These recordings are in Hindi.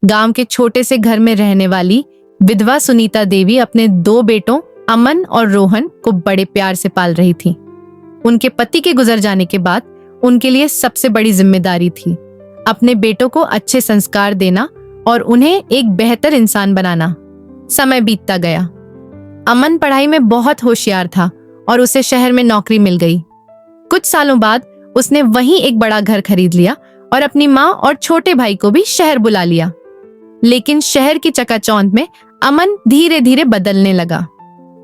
गांव के छोटे से घर में रहने वाली विधवा सुनीता देवी अपने 2 बेटों अमन और रोहन को बड़े प्यार से पाल रही थी। उनके पति के गुजर जाने के बाद उनके लिए सबसे बड़ी जिम्मेदारी थी अपने बेटों को अच्छे संस्कार देना और उन्हें एक बेहतर इंसान बनाना। समय बीतता गया। अमन पढ़ाई में बहुत होशियार था और उसे शहर में नौकरी मिल गई। कुछ सालों बाद उसने वहीं एक बड़ा घर खरीद लिया और अपनी माँ और छोटे भाई को भी शहर बुला लिया। लेकिन शहर की चकाचौंध में अमन धीरे धीरे बदलने लगा।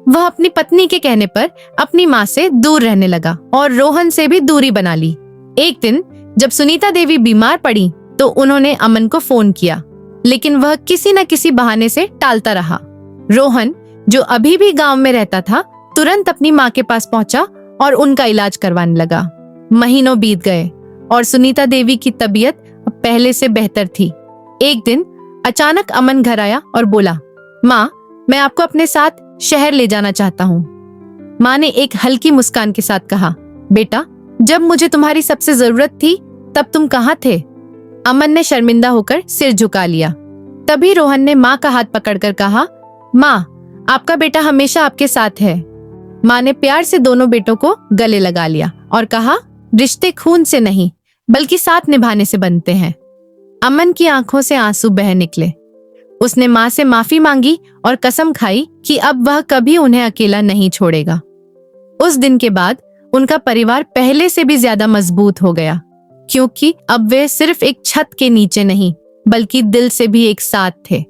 वह अपनी पत्नी के कहने पर अपनी माँ से दूर रहने लगा और रोहन से भी दूरी बना ली। एक दिन जब सुनीता देवी बीमार पड़ी तो उन्होंने अमन को फोन किया, लेकिन वह किसी न किसी बहाने से टालता रहा। रोहन, जो अभी भी गांव में रहता था, तुरंत अपनी माँ के पास पहुंचा और उनका इलाज करवाने लगा। महीनों बीत गए और सुनीता देवी की तबीयत पहले से बेहतर थी। एक दिन अचानक अमन घर आया और बोला, माँ, मैं आपको अपने साथ शहर ले जाना चाहता हूँ। माँ ने एक हल्की मुस्कान के साथ कहा, बेटा, जब मुझे तुम्हारी सबसे जरूरत थी तब तुम कहाँ थे? अमन ने शर्मिंदा होकर सिर झुका लिया। तभी रोहन ने माँ का हाथ पकड़कर कहा, माँ, आपका बेटा हमेशा आपके साथ है। माँ ने प्यार से दोनों बेटों को गले लगा लिया और कहा, रिश्ते खून से नहीं बल्कि साथ निभाने से बनते हैं। अमन की आंखों से आंसू बह निकले। उसने माँ से माफी मांगी और कसम खाई कि अब वह कभी उन्हें अकेला नहीं छोड़ेगा। उस दिन के बाद उनका परिवार पहले से भी ज्यादा मजबूत हो गया, क्योंकि अब वे सिर्फ एक छत के नीचे नहीं बल्कि दिल से भी एक साथ थे।